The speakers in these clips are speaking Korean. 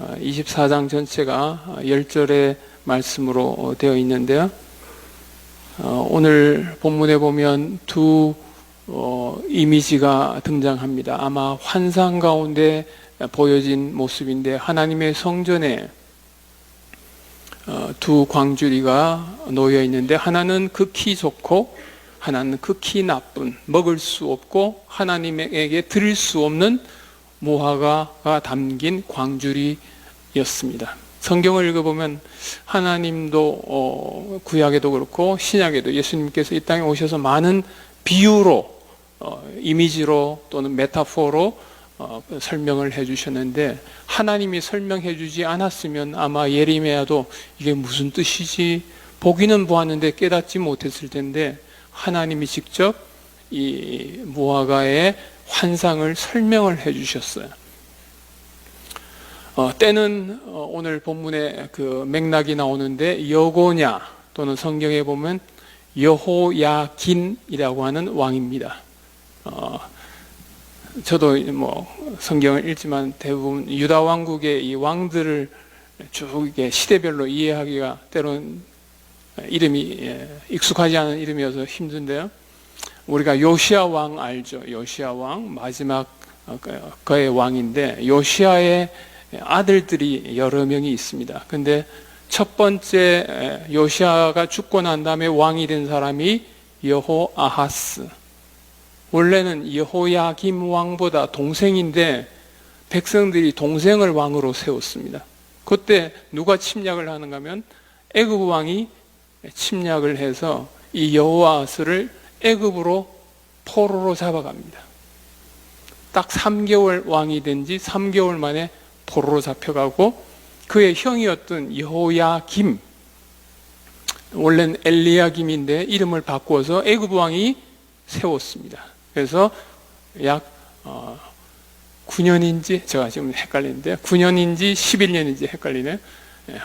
24장 전체가 10절의 말씀으로 되어 있는데요. 오늘 본문에 보면 두 이미지가 등장합니다. 아마 환상 가운데 보여진 모습인데, 하나님의 성전에 두 광주리가 놓여 있는데, 하나는 극히 좋고 하나는 극히 나쁜, 먹을 수 없고 하나님에게 드릴 수 없는 무화과가 담긴 광주리였습니다. 성경을 읽어보면 하나님도 구약에도 그렇고 신약에도 예수님께서 이 땅에 오셔서 많은 비유로, 이미지로 또는 메타포로 설명을 해주셨는데, 하나님이 설명해 주지 않았으면 아마 예레미야도 이게 무슨 뜻이지, 보기는 보았는데 깨닫지 못했을 텐데, 하나님이 직접 이 무화과의 환상을 설명을 해 주셨어요. 때는 오늘 본문에 그 맥락이 나오는데, 여고냐 또는 성경에 보면 여호야긴이라고 하는 왕입니다. 저도 성경을 읽지만 대부분 유다 왕국의 이 왕들을 쭉 이게 시대별로 이해하기가 때로는 이름이 익숙하지 않은 이름이어서 힘든데요. 우리가 요시야 왕 알죠? 요시야 왕, 마지막 그의 왕인데, 요시야의 아들들이 여러 명이 있습니다. 근데 첫 번째 요시야가 죽고 난 다음에 왕이 된 사람이 여호아하스. 원래는 여호야김 왕보다 동생인데 백성들이 동생을 왕으로 세웠습니다. 그때 누가 침략을 하는가 하면 애굽 왕이 침략을 해서 이 여호아하스를 애굽으로 포로로 잡아갑니다. 딱 3개월 왕이 된 지 3개월 만에 포로로 잡혀가고, 그의 형이었던 여호야김, 원래는 엘리야김인데 이름을 바꾸어서 애굽 왕이 세웠습니다. 그래서 약 9년인지, 제가 지금 헷갈리는데 9년인지 11년인지 헷갈리네.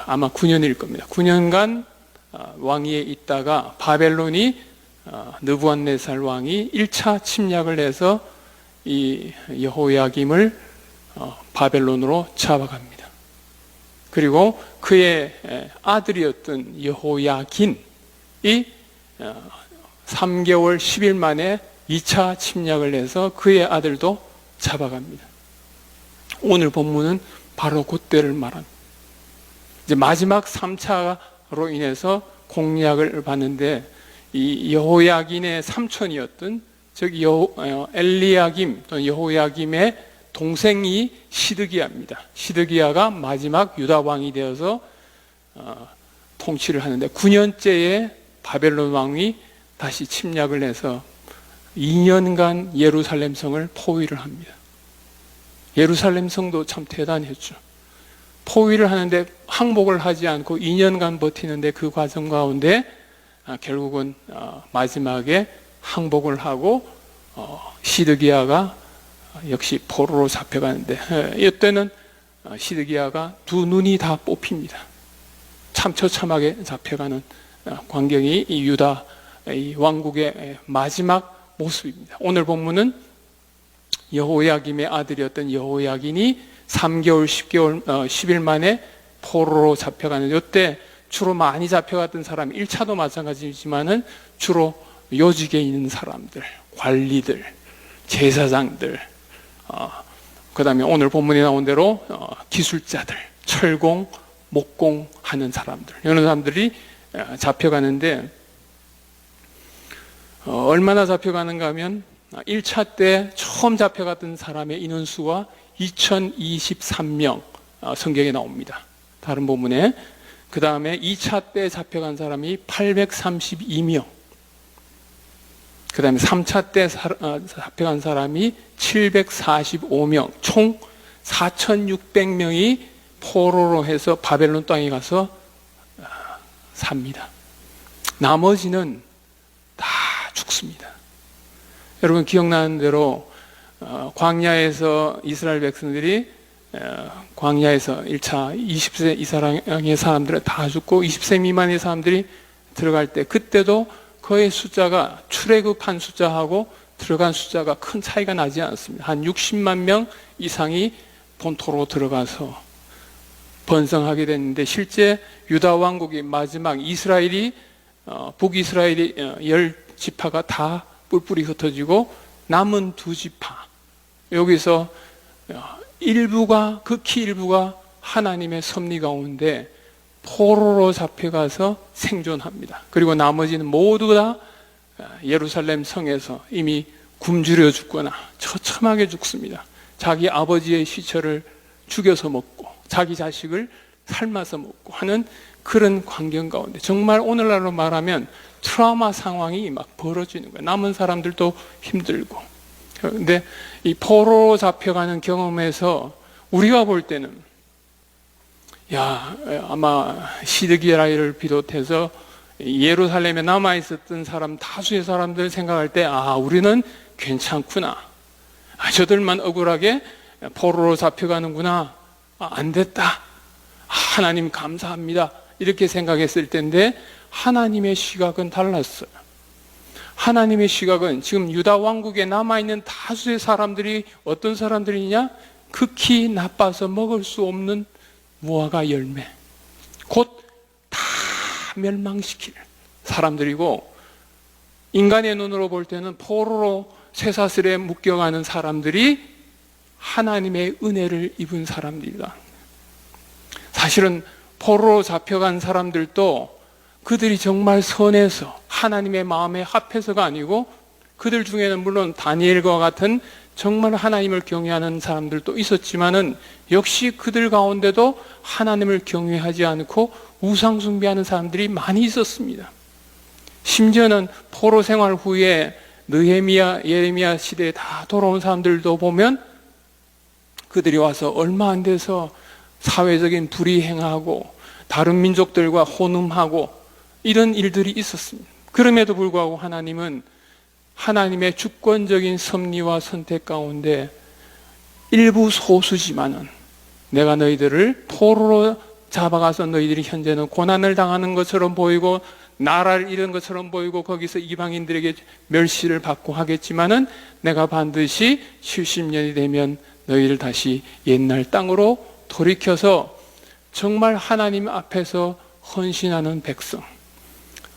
아마 9년일 겁니다. 9년간 왕위에 있다가 바벨론이 느부갓네살 왕이 1차 침략을 해서 이 여호야김을 바벨론으로 잡아갑니다. 그리고 그의 아들이었던 여호야긴이 3개월 10일 만에 2차 침략을 해서 그의 아들도 잡아갑니다. 오늘 본문은 바로 그때를 말합니다. 이제 마지막 3차로 인해서 공략을 받는데, 이 여호야긴의 삼촌이었던, 즉 엘리야김 또는 여호야김의 동생이 시드기야입니다. 시드기야가 마지막 유다 왕이 되어서 통치를 하는데, 9년째에 바벨론 왕이 다시 침략을 해서 2년간 예루살렘 성을 포위를 합니다. 예루살렘 성도 참 대단했죠. 포위를 하는데 항복을 하지 않고 2년간 버티는데, 그 과정 가운데 결국은 마지막에 항복을 하고 시드기야가 역시 포로로 잡혀가는데, 이때는 시드기야가 두 눈이 다 뽑힙니다. 참 처참하게 잡혀가는 광경이 이 유다 이 왕국의 마지막 모습입니다. 오늘 본문은 여호야김의 아들이었던 여호야긴이 3개월 10일 만에 포로로 잡혀가는, 이때 주로 많이 잡혀갔던 사람, 1차도 마찬가지지만은 주로 요직에 있는 사람들, 관리들, 제사장들, 그 다음에 오늘 본문에 나온 대로 기술자들, 철공, 목공 하는 사람들, 이런 사람들이 잡혀가는데, 얼마나 잡혀가는가 하면 1차 때 처음 잡혀갔던 사람의 인원수가 2023명 성경에 나옵니다. 다른 본문에. 그 다음에 2차 때 잡혀간 사람이 832명, 그 다음에 3차 때 잡혀간 사람이 745명, 총 4,600명이 포로로 해서 바벨론 땅에 가서 삽니다. 나머지는 다 죽습니다. 여러분 기억나는 대로 광야에서 이스라엘 백성들이 광야에서 1차 20세 이상의 사람들은 다 죽고 20세 미만의 사람들이 들어갈 때, 그때도 그의 숫자가 출애굽한 숫자하고 들어간 숫자가 큰 차이가 나지 않았습니다. 한 60만 명 이상이 본토로 들어가서 번성하게 됐는데, 실제 유다 왕국이 마지막 이스라엘이 북이스라엘이 10지파가 다 뿔뿔이 흩어지고 남은 2지파, 여기서 일부가, 극히 일부가 하나님의 섭리 가운데 포로로 잡혀가서 생존합니다. 그리고 나머지는 모두 다 예루살렘 성에서 이미 굶주려 죽거나 처참하게 죽습니다. 자기 아버지의 시체를 죽여서 먹고 자기 자식을 삶아서 먹고 하는 그런 광경 가운데, 정말 오늘날로 말하면 트라우마 상황이 막 벌어지는 거예요. 남은 사람들도 힘들고. 그런데 이 포로로 잡혀가는 경험에서 우리가 볼 때는, 아마 시드기야를 비롯해서 예루살렘에 남아있었던 사람, 다수의 사람들 생각할 때, 우리는 괜찮구나. 저들만 억울하게 포로로 잡혀가는구나. 안 됐다. 하나님 감사합니다. 이렇게 생각했을 텐데, 하나님의 시각은 달랐어요. 하나님의 시각은 지금 유다 왕국에 남아있는 다수의 사람들이 어떤 사람들이냐? 극히 나빠서 먹을 수 없는 무화과 열매, 곧 다 멸망시킬 사람들이고, 인간의 눈으로 볼 때는 포로로 쇠사슬에 묶여가는 사람들이 하나님의 은혜를 입은 사람들이다. 사실은 포로로 잡혀간 사람들도 그들이 정말 선해서 하나님의 마음에 합해서가 아니고, 그들 중에는 물론 다니엘과 같은 정말 하나님을 경외하는 사람들도 있었지만은, 역시 그들 가운데도 하나님을 경외하지 않고 우상 숭배하는 사람들이 많이 있었습니다. 심지어는 포로 생활 후에 느헤미야, 예레미야 시대에 다 돌아온 사람들도 보면 그들이 와서 얼마 안 돼서 사회적인 불의 행하고 다른 민족들과 혼음하고 이런 일들이 있었습니다. 그럼에도 불구하고 하나님은 하나님의 주권적인 섭리와 선택 가운데 일부 소수지만은 내가 너희들을 포로로 잡아가서 너희들이 현재는 고난을 당하는 것처럼 보이고 나라를 잃은 것처럼 보이고 거기서 이방인들에게 멸시를 받고 하겠지만은 내가 반드시 70년이 되면 너희를 다시 옛날 땅으로 돌이켜서 정말 하나님 앞에서 헌신하는 백성,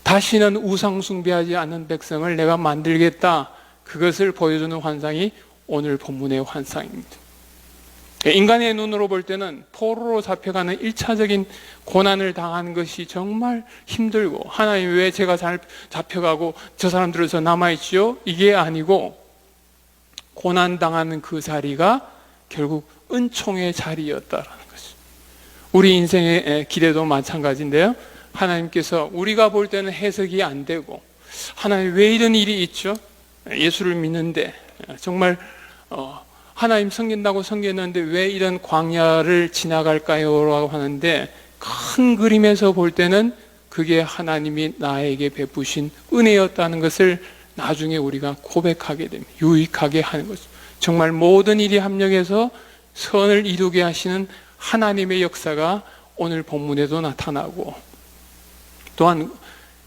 다시는 우상 숭배하지 않는 백성을 내가 만들겠다, 그것을 보여주는 환상이 오늘 본문의 환상입니다. 인간의 눈으로 볼 때는 포로로 잡혀가는 1차적인 고난을 당하는 것이 정말 힘들고, 하나님 왜 제가 잘 잡혀가고 저 사람들은 저 남아있지요? 이게 아니고, 고난당하는 그 자리가 결국 은총의 자리였다라는 거죠. 우리 인생의 기대도 마찬가지인데요, 하나님께서 우리가 볼 때는 해석이 안 되고, 하나님 왜 이런 일이 있죠? 예수를 믿는데 정말 하나님 섬긴다고 섬겼는데 왜 이런 광야를 지나갈까요? 라고 하는데, 큰 그림에서 볼 때는 그게 하나님이 나에게 베푸신 은혜였다는 것을 나중에 우리가 고백하게 됩니다. 유익하게 하는 거죠. 정말 모든 일이 합력해서 선을 이루게 하시는 하나님의 역사가 오늘 본문에도 나타나고, 또한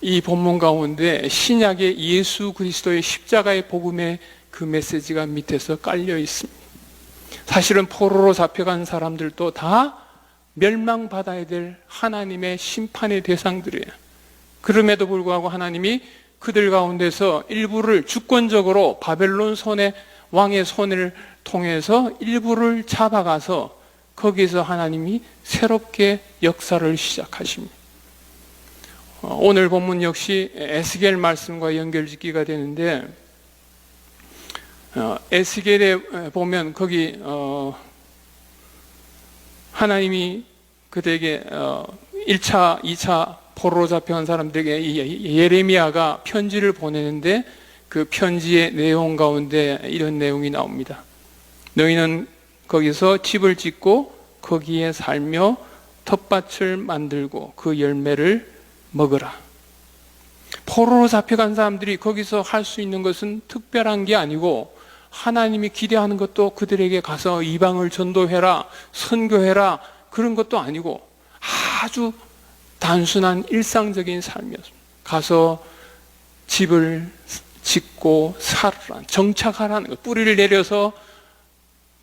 이 본문 가운데 신약의 예수 그리스도의 십자가의 복음의 그 메시지가 밑에서 깔려 있습니다. 사실은 포로로 잡혀간 사람들도 다 멸망받아야 될 하나님의 심판의 대상들이에요. 그럼에도 불구하고 하나님이 그들 가운데서 일부를 주권적으로 바벨론 왕의 손을 통해서 일부를 잡아가서 거기서 하나님이 새롭게 역사를 시작하십니다. 오늘 본문 역시 에스겔 말씀과 연결짓기가 되는데, 에스겔에 보면 거기 하나님이 그들에게 1차, 2차 포로로 잡혀간 사람들에게 예레미야가 편지를 보내는데, 그 편지의 내용 가운데 이런 내용이 나옵니다. 너희는 거기서 집을 짓고 거기에 살며 텃밭을 만들고 그 열매를 먹으라. 포로로 잡혀간 사람들이 거기서 할 수 있는 것은 특별한 게 아니고, 하나님이 기대하는 것도 그들에게 가서 이방을 전도해라, 선교해라, 그런 것도 아니고 아주 단순한 일상적인 삶이었습니다. 가서 집을 짓고 살으라, 정착하라는 것, 뿌리를 내려서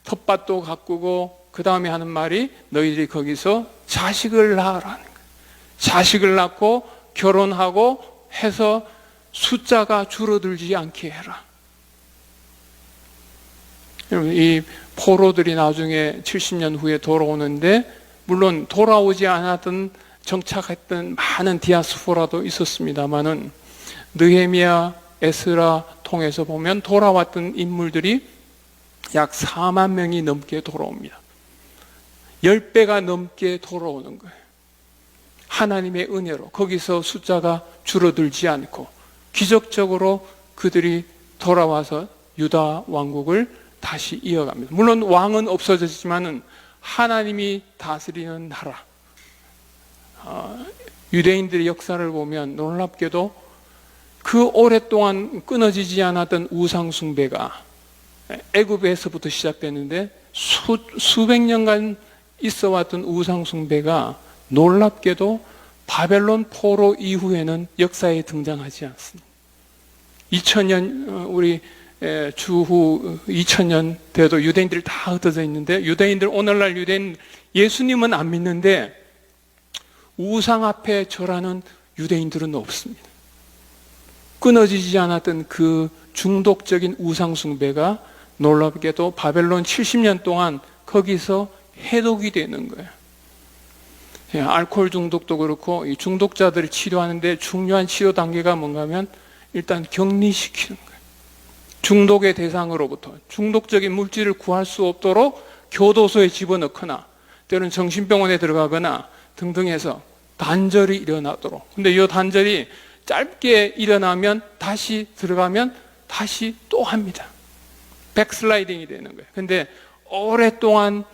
텃밭도 가꾸고 그 다음에 하는 말이 너희들이 거기서 자식을 낳으라는 거예요. 자식을 낳고 결혼하고 해서 숫자가 줄어들지 않게 해라. 여러분, 이 포로들이 나중에 70년 후에 돌아오는데, 물론 돌아오지 않았던 정착했던 많은 디아스포라도 있었습니다만은, 느헤미야, 에스라 통해서 보면 돌아왔던 인물들이 약 4만 명이 넘게 돌아옵니다. 10배가 넘게 돌아오는 거예요. 하나님의 은혜로 거기서 숫자가 줄어들지 않고 기적적으로 그들이 돌아와서 유다 왕국을 다시 이어갑니다. 물론 왕은 없어졌지만은 하나님이 다스리는 나라. 유대인들의 역사를 보면 놀랍게도 그 오랫동안 끊어지지 않았던 우상 숭배가 애굽에서부터 시작됐는데 수백 년간 있어왔던 우상 숭배가 놀랍게도 바벨론 포로 이후에는 역사에 등장하지 않습니다. 2000년 우리 주후 2000년 돼도 유대인들이 다 흩어져 있는데, 유대인들, 오늘날 유대인 예수님은 안 믿는데 우상 앞에 절하는 유대인들은 없습니다. 끊어지지 않았던 그 중독적인 우상 숭배가 놀랍게도 바벨론 70년 동안 거기서 해독이 되는 거예요. 알코올 중독도 그렇고 이 중독자들을 치료하는데 중요한 치료 단계가 뭔가 하면 일단 격리시키는 거예요. 중독의 대상으로부터 중독적인 물질을 구할 수 없도록 교도소에 집어넣거나 때로는 정신병원에 들어가거나 등등 해서 단절이 일어나도록. 근데 이 단절이 짧게 일어나면 다시 들어가면 다시 또 합니다. 백슬라이딩이 되는 거예요. 근데 오랫동안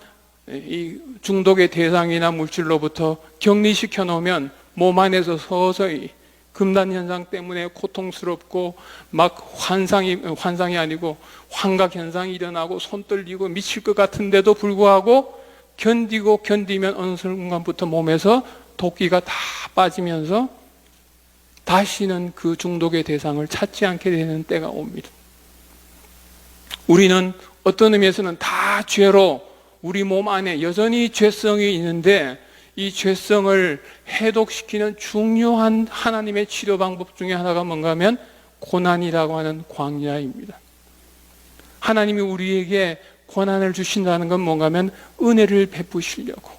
이 중독의 대상이나 물질로부터 격리시켜 놓으면 몸 안에서 서서히 금단 현상 때문에 고통스럽고 막 환상이 아니고 환각 현상이 일어나고 손 떨리고 미칠 것 같은데도 불구하고 견디면 어느 순간부터 몸에서 도끼가 다 빠지면서 다시는 그 중독의 대상을 찾지 않게 되는 때가 옵니다. 우리는 어떤 의미에서는 다 죄로 우리 몸 안에 여전히 죄성이 있는데, 이 죄성을 해독시키는 중요한 하나님의 치료 방법 중에 하나가 뭔가 하면 고난이라고 하는 광야입니다. 하나님이 우리에게 고난을 주신다는 건 뭔가 하면 은혜를 베푸시려고,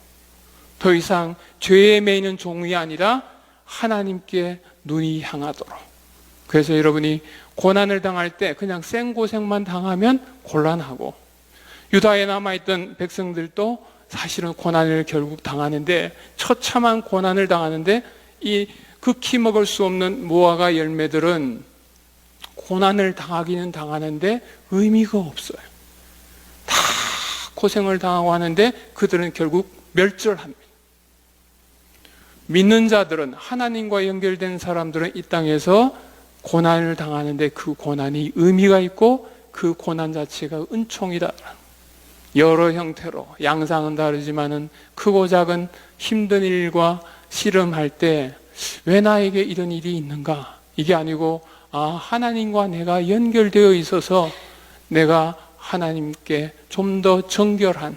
더 이상 죄에 매이는 종이 아니라 하나님께 눈이 향하도록. 그래서 여러분이 고난을 당할 때 그냥 생고생만 당하면 곤란하고, 유다에 남아있던 백성들도 사실은 고난을 결국 당하는데, 처참한 고난을 당하는데, 이 극히 먹을 수 없는 무화과 열매들은 고난을 당하기는 당하는데 의미가 없어요. 다 고생을 당하고 하는데 그들은 결국 멸절합니다. 믿는 자들은, 하나님과 연결된 사람들은 이 땅에서 고난을 당하는데 그 고난이 의미가 있고 그 고난 자체가 은총이다. 여러 형태로, 양상은 다르지만은 크고 작은 힘든 일과 씨름할 때 왜 나에게 이런 일이 있는가? 이게 아니고, 하나님과 내가 연결되어 있어서 내가 하나님께 좀 더 정결한,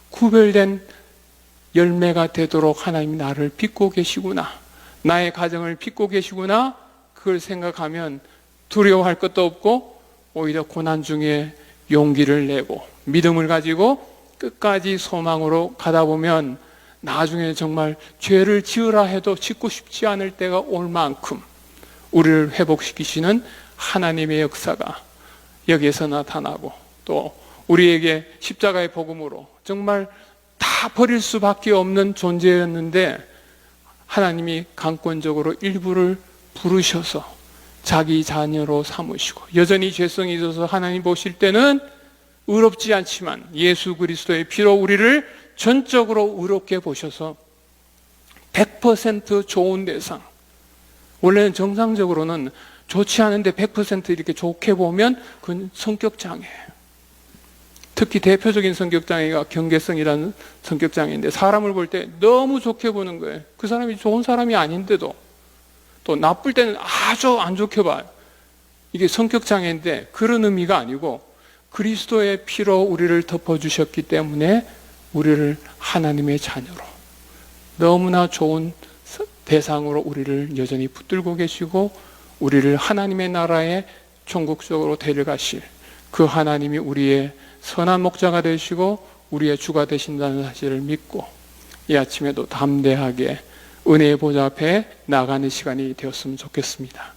구별된 열매가 되도록 하나님이 나를 빚고 계시구나, 나의 가정을 빚고 계시구나, 그걸 생각하면 두려워할 것도 없고 오히려 고난 중에 용기를 내고 믿음을 가지고 끝까지 소망으로 가다 보면 나중에 정말 죄를 지으라 해도 짓고 싶지 않을 때가 올 만큼 우리를 회복시키시는 하나님의 역사가 여기에서 나타나고, 또 우리에게 십자가의 복음으로 정말 다 버릴 수밖에 없는 존재였는데 하나님이 강권적으로 일부를 부르셔서 자기 자녀로 삼으시고, 여전히 죄성이 있어서 하나님 보실 때는 의롭지 않지만 예수 그리스도의 피로 우리를 전적으로 의롭게 보셔서 100% 좋은 대상, 원래는 정상적으로는 좋지 않은데 100% 이렇게 좋게 보면 그건 성격장애예요. 특히 대표적인 성격장애가 경계성이라는 성격장애인데, 사람을 볼 때 너무 좋게 보는 거예요. 그 사람이 좋은 사람이 아닌데도, 또 나쁠 때는 아주 안 좋게 봐요. 이게 성격장애인데 그런 의미가 아니고 그리스도의 피로 우리를 덮어주셨기 때문에 우리를 하나님의 자녀로, 너무나 좋은 대상으로 우리를 여전히 붙들고 계시고, 우리를 하나님의 나라에 천국적으로 데려가실 그 하나님이 우리의 선한 목자가 되시고 우리의 주가 되신다는 사실을 믿고, 이 아침에도 담대하게 은혜의 보좌 앞에 나가는 시간이 되었으면 좋겠습니다.